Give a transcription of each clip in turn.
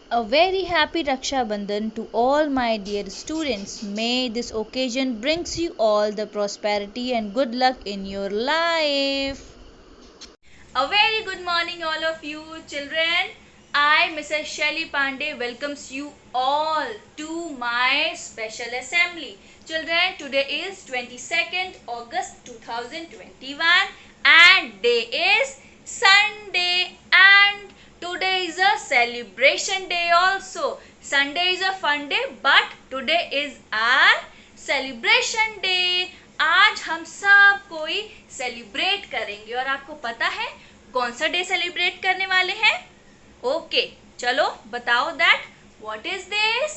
A very happy Raksha Bandhan to all my dear students. May this occasion brings you all the prosperity and good luck in your life. A very good morning all of you children. I Mrs. Shelly Pandey welcomes you all to my special assembly. Children, today is 22nd August 2021 and day is Sunday, and today is a celebration day also. Sunday is a fun day, but today is our celebration day. आज हम सब कोई celebrate करेंगे और आपको पता है कौन सा डे सेलिब्रेट करने वाले हैं? ओके, चलो बताओ that what is this?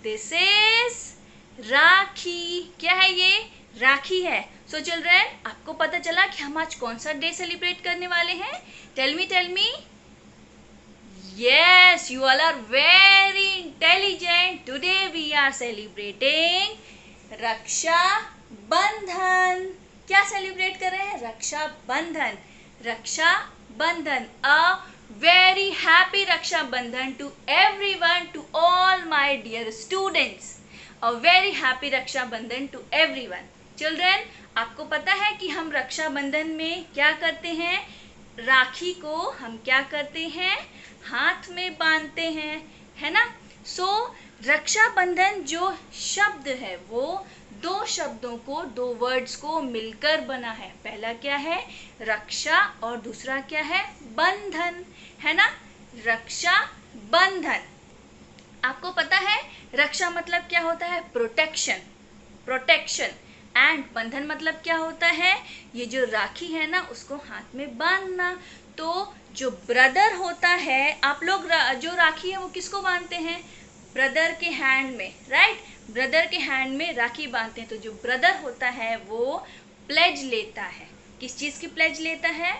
This is Rakhi. क्या है ये? राखी है. सो चिल्ड्रन, आपको पता चला कि हम आज कौन सा डे सेलिब्रेट करने वाले हैं? Tell me. Yes, you all are very intelligent. Today we are celebrating रक्षा बंधन. क्या सेलिब्रेट कर रहे हैं? रक्षा बंधन. रक्षा बंधन. अ very happy रक्षा बंधन to everyone, to all my dear students. A very happy रक्षा बंधन to everyone. Children, आपको पता है कि हम रक्षा बंधन में क्या करते हैं? राखी को हम क्या करते हैं? हाथ में बांधते हैं, है ना? सो रक्षाबंधन जो शब्द है वो दो शब्दों को, दो वर्ड्स को मिलकर बना है. पहला क्या है? रक्षा, और दूसरा क्या है? बंधन, है ना? रक्षा बंधन. आपको पता है रक्षा मतलब क्या होता है? प्रोटेक्शन. एंड बंधन मतलब क्या होता है? ये जो राखी है ना, उसको हाथ में बांधना. तो जो ब्रदर होता है, आप लोग जो राखी है वो किसको बांधते हैं? ब्रदर के हैंड में, राइट? ब्रदर के हैंड में राखी बांधते हैं. तो जो ब्रदर होता है वो प्लेज लेता है. किस चीज की प्लेज लेता है?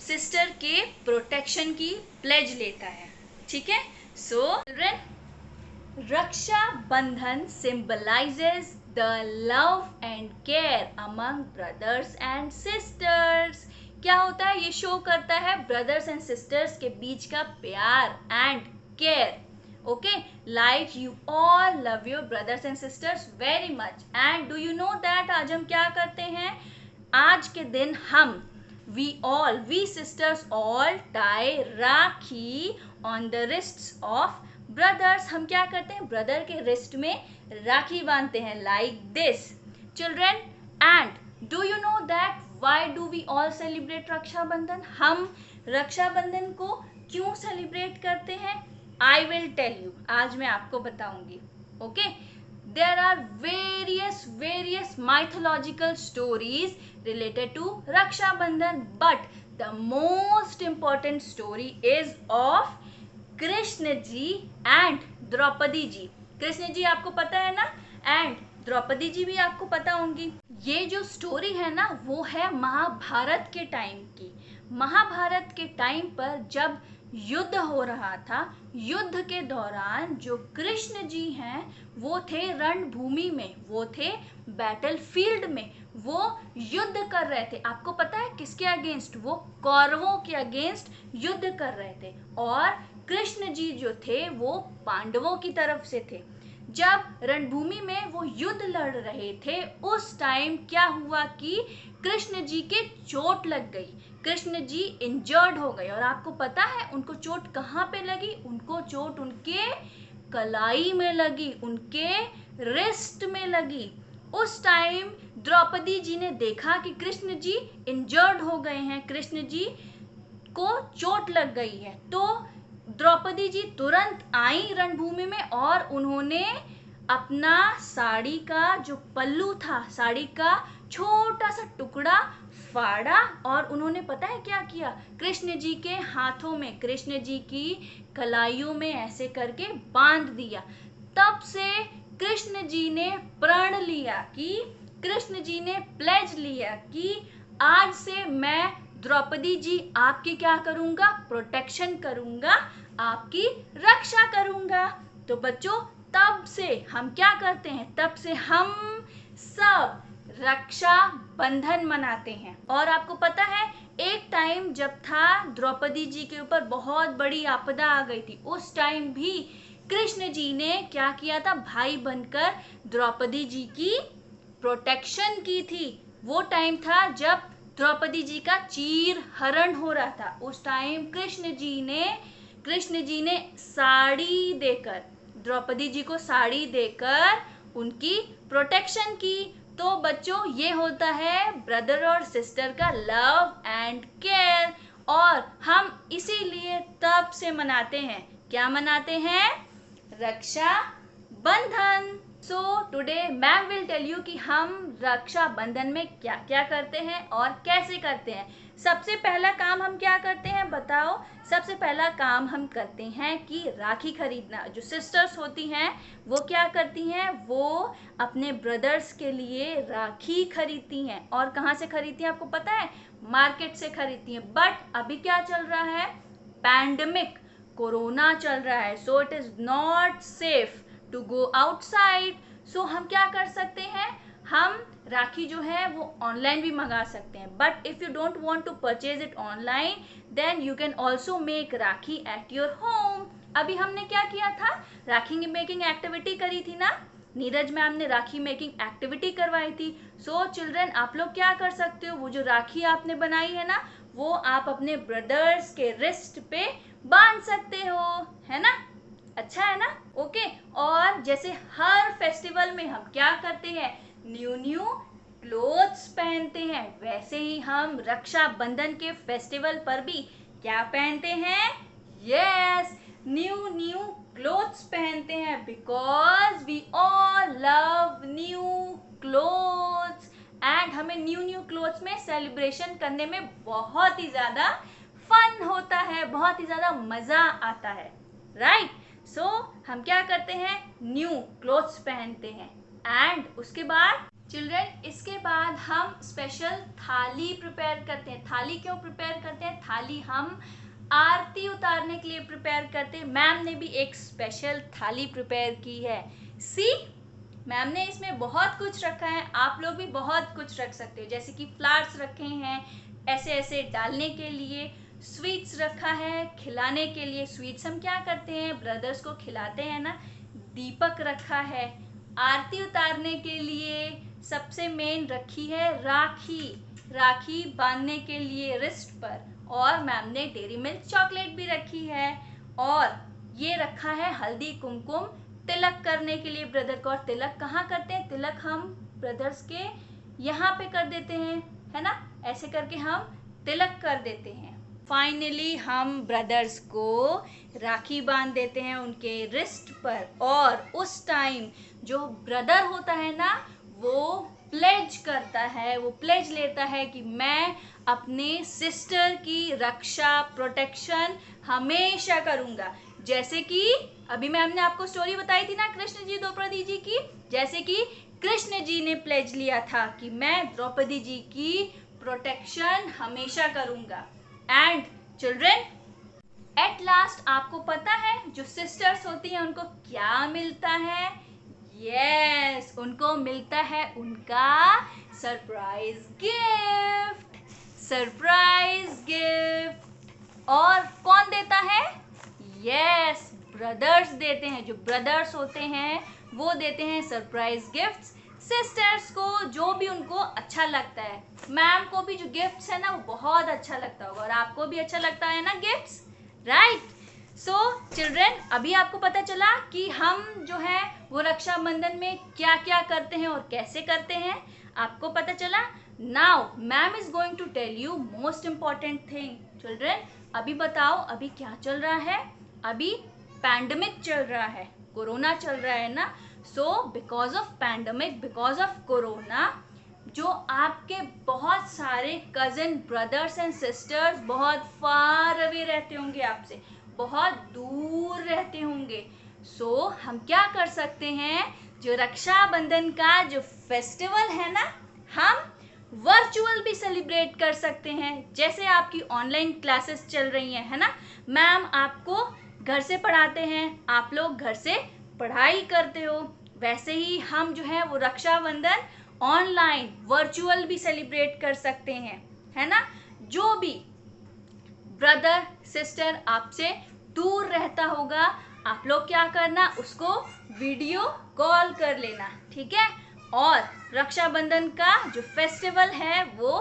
सिस्टर के प्रोटेक्शन की प्लेज लेता है. ठीक है? सो चिल्ड्रन, रक्षा बंधन symbolizes the love and care among brothers and sisters. क्या होता है? ये शो करता है ब्रदर्स एंड सिस्टर्स के बीच का प्यार and care. Okay, like you all love your brothers and sisters very much. And do you know that आज हम क्या करते हैं? आज के दिन हम we sisters all tie rakhi on the wrists of brothers. हम क्या करते हैं? ब्रदर के रिस्ट में राखी बांधते हैं, like this. Children, and do you know that why do we all celebrate Rakshabandhan? हम रक्षाबंधन को क्यों सेलिब्रेट करते हैं? I will tell you. आज मैं आपको बताऊंगी. Okay, there are various mythological stories related to Raksha Bandhan, but the most important story is of Krishna ji and Draupadi ji. Krishna ji आपको पता है ना, एंड द्रौपदी जी भी आपको पता होंगी. ये जो स्टोरी है ना, वो है महाभारत के टाइम की. महाभारत के टाइम पर जब युद्ध हो रहा था, युद्ध के दौरान जो कृष्ण जी हैं वो थे रणभूमि में, वो थे बैटलफील्ड में, वो युद्ध कर रहे थे. आपको पता है किसके अगेंस्ट? वो कौरवों के अगेंस्ट युद्ध कर रहे थे. और कृष्ण जी जो थे वो पांडवों की तरफ से थे. जब रणभूमि में वो युद्ध लड़ रहे थे, उस टाइम क्या हुआ कि कृष्ण जी के चोट लग गई. कृष्ण जी इंजर्ड हो गए. और आपको पता है उनको चोट कहाँ पे लगी? उनको चोट उनके कलाई में लगी, उनके रिस्ट में लगी. उस टाइम द्रौपदी जी ने देखा कि कृष्ण जी इंजर्ड हो गए हैं, कृष्ण जी को चोट लग गई है. तो द्रौपदी जी तुरंत आई रणभूमि में और उन्होंने अपना साड़ी का जो पल्लू था, साड़ी का छोटा सा टुकड़ा फाड़ा और उन्होंने पता है क्या किया? कृष्ण जी के हाथों में, कृष्ण जी की कलाइयों में ऐसे करके बांध दिया. तब से कृष्ण जी ने प्रण लिया कि, कृष्ण जी ने प्लेज लिया कि आज से मैं द्रौपदी जी आपकी क्या करूंगा? प्रोटेक्शन करूंगा, आपकी रक्षा करूंगा. तो बच्चों, तब से हम क्या करते हैं? तब से हम सब रक्षा बंधन मनाते हैं। और आपको पता है एक टाइम जब था द्रौपदी जी के ऊपर बहुत बड़ी आपदा आ गई थी, उस टाइम भी कृष्ण जी ने क्या किया था, भाई बनकर द्रौपदी जी की प्रोटेक्शन की थी। वो टाइम था जब द्रौपदी जी का चीर हरण हो रहा था। उस टाइम कृष्ण जी ने साड़ी देकर, द्रौपदी जी को साड़ी देकर उनकी प्रोटेक्शन की। तो बच्चों ये होता है ब्रदर और सिस्टर का लव एंड केयर, और हम इसीलिए तब से मनाते हैं, क्या मनाते हैं, Raksha Bandhan. So today ma'am will tell you कि हम रक्षा बंधन में क्या क्या करते हैं और कैसे करते हैं। सबसे पहला काम हम क्या करते हैं बताओ। सबसे पहला काम हम करते हैं कि राखी खरीदना। जो सिस्टर्स होती हैं वो क्या करती हैं, वो अपने ब्रदर्स के लिए राखी खरीदती हैं। और कहाँ से खरीदती हैं आपको पता है, मार्केट से खरीदती हैं। बट अभी क्या चल रहा है, पैंडेमिक, कोरोना चल रहा है, so it is not safe to go outside. So हम क्या कर सकते हैं, हम राखी जो है वो ऑनलाइन भी मंगा सकते हैं। But if you don't want to purchase it online, then you can also make rakhi at your home. अभी हमने क्या किया था, राखी मेकिंग एक्टिविटी करी थी ना, नीरज मैम ने राखी मेकिंग एक्टिविटी करवाई थी। सो चिल्ड्रन आप लोग क्या कर सकते हो, वो जो राखी आपने बनाई है ना, वो आप अपने ब्रदर्स के रिस्ट पे बांध सकते हो, है ना, अच्छा है ना, ओके। और जैसे हर फेस्टिवल में हम क्या करते हैं, न्यू न्यू क्लोथ्स पहनते हैं, वैसे ही हम रक्षा बंधन के फेस्टिवल पर भी क्या पहनते हैं, यस, न्यू न्यू क्लोथ्स पहनते हैं, because we all love new clothes. And हमें न्यू न्यू क्लोथ्स में सेलिब्रेशन करने में बहुत ही ज्यादा फन होता है, बहुत ही ज्यादा मजा आता है, राइट। सो हम क्या करते हैं, न्यू क्लोथ्स पहनते हैं। एंड उसके बाद चिल्ड्रन, इसके बाद हम स्पेशल थाली प्रिपेयर करते हैं। थाली क्यों प्रिपेयर करते हैं, थाली हम आरती उतारने के लिए प्रिपेयर करते हैं। मैम ने भी एक स्पेशल थाली प्रिपेयर की है, सी मैम ने इसमें बहुत कुछ रखा है, आप लोग भी बहुत कुछ रख सकते हो। जैसे कि फ्लावर्स रखे हैं ऐसे ऐसे डालने के लिए, स्वीट्स रखा है खिलाने के लिए, स्वीट्स हम क्या करते हैं, ब्रदर्स को खिलाते हैं ना। दीपक रखा है आरती उतारने के लिए। सबसे मेन रखी है राखी, राखी बांधने के लिए रिस्ट पर। और मैम ने डेयरी मिल्क चॉकलेट भी रखी है। और ये रखा है हल्दी कुमकुम, तिलक करने के लिए ब्रदर को। और तिलक कहाँ करते हैं, तिलक हम ब्रदर्स के यहाँ पे कर देते हैं, है ना, ऐसे करके हम तिलक कर देते हैं। फाइनली हम ब्रदर्स को राखी बांध देते हैं उनके रिस्ट पर। और उस टाइम जो ब्रदर होता है ना, वो प्लेज करता है, वो प्लेज लेता है कि मैं अपने सिस्टर की रक्षा प्रोटेक्शन हमेशा करूंगा। जैसे कि अभी मैम ने आपको स्टोरी बताई थी ना कृष्ण जी द्रौपदी जी की, जैसे कि कृष्ण जी ने प्लेज लिया था कि मैं द्रौपदी जी की प्रोटेक्शन हमेशा करूंगा। एंड चिल्ड्रन, एट लास्ट आपको पता है जो सिस्टर्स होती हैं उनको क्या मिलता है, यस, उनको मिलता है उनका सरप्राइज गिफ्ट, सरप्राइज गिफ्ट। और कौन देता है, यस, ब्रदर्स देते हैं। जो ब्रदर्स होते हैं वो देते हैं सरप्राइज गिफ्ट्स सिस्टर्स को, जो भी उनको अच्छा लगता है। मैम को भी जो गिफ्ट्स है ना वो बहुत अच्छा लगता होगा, और आपको भी अच्छा लगता है ना गिफ्ट्स, राइट। सो चिल्ड्रन, अभी आपको पता चला कि हम जो है वो रक्षाबंधन में क्या क्या करते हैं और कैसे करते हैं, आपको पता चला। Now ma'am is going to tell you most important thing. Children अभी बताओ, अभी क्या चल रहा है, अभी पैंडेमिक चल रहा है, कोरोना चल रहा है ना। So because of pandemic, because of corona, जो आपके बहुत सारे कजिन ब्रदर्स एंड सिस्टर्स बहुत फार अवे रहते होंगे आपसे, बहुत दूर रहते होंगे। सो हम क्या कर सकते हैं, जो रक्षाबंधन का जो फेस्टिवल है ना, हम वर्चुअल भी सेलिब्रेट कर सकते हैं। जैसे आपकी ऑनलाइन क्लासेस चल रही हैं, है ना, मैम आपको घर से पढ़ाते हैं, आप लोग घर से पढ़ाई करते हो, वैसे ही हम जो है वो रक्षाबंधन ऑनलाइन वर्चुअल भी सेलिब्रेट कर सकते हैं, है ना। जो भी ब्रदर सिस्टर आपसे दूर रहता होगा, आप लोग क्या करना, उसको वीडियो कॉल कर लेना, ठीक है। और रक्षाबंधन का जो फेस्टिवल है वो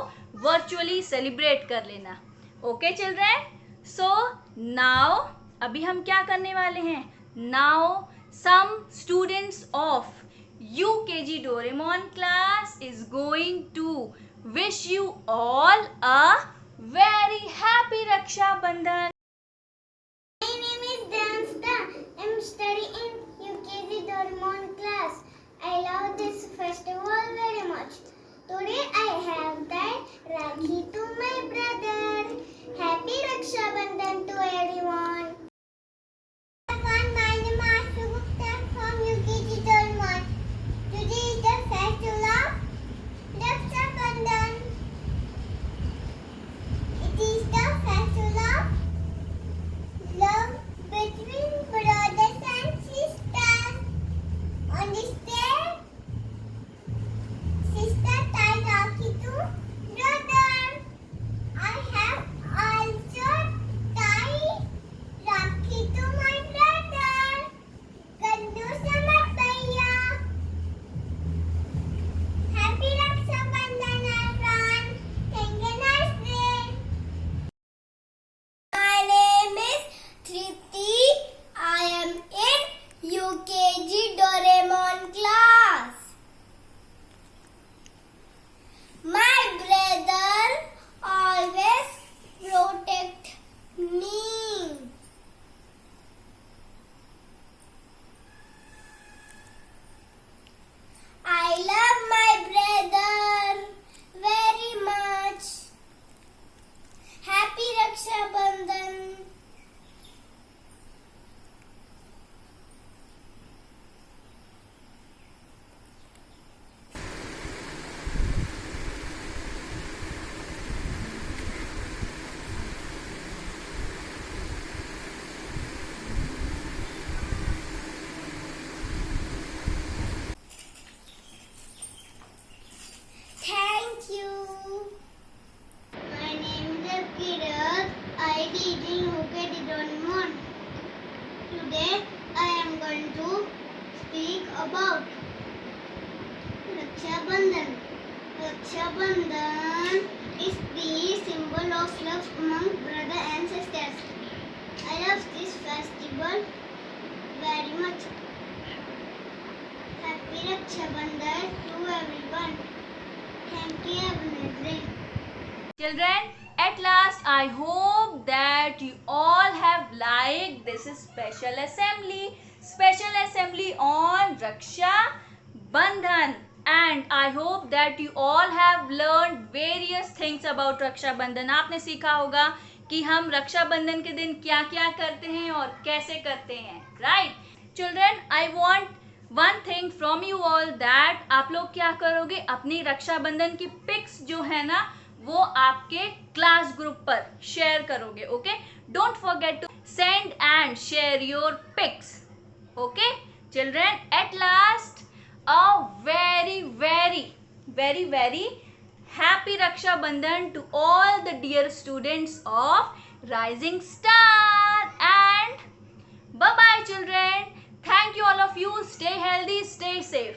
वर्चुअली सेलिब्रेट कर लेना। ओके चिल्ड्रेन, सो नाउ अभी हम क्या करने वाले हैं, now some students of UKG Doraemon class is going to wish you all a very happy Raksha Bandhan. My name is Dansta. I'm studying in UKG Doraemon class. I love this festival very much. Today I have tied Rakhi to my brother. Happy Raksha Bandhan to everyone. Everyone, my name is Ashu Gupta from UKG Doraemon. Today is the festival of Raksha Bandhan. It is the festival of love between brothers and sisters. On this day, sister tied Rakhi to brother. I have also tied Rakhi to my brother. Gandu Samapaya. Happy Raksha Bandhan, everyone. Thank you, nice day. My name is Tripti. I am in UKG Doraemon class. My brother always protect me. I love my brother very much. Happy Raksha Bandhan. Thank you. My name is Kirat. I teach in UKG Doraemon. Today I am going to speak about Raksha Bandhan. Raksha Bandhan is the symbol of love among brothers and sisters. I love this festival very much. Happy Raksha Bandhan to everyone. Thank you, have a nice day. Children, at last I hope that you all have liked this special assembly on Raksha Bandhan, and I hope that you all have learned various things about Raksha Bandhan. आपने सीखा होगा कि हम रक्षा बंधन के दिन क्या क्या करते हैं और कैसे करते हैं, right children. I want one thing from you all, that आप लोग क्या करोगे, अपनी रक्षाबंधन की पिक्स जो है ना वो आपके क्लास ग्रुप पर शेयर करोगे, okay. Don't forget to send and share your pics, okay children. At last a very very very very happy Raksha Bandhan to all the dear students of Rising Star, and bye bye children. Thank you all of you. Stay healthy, stay safe.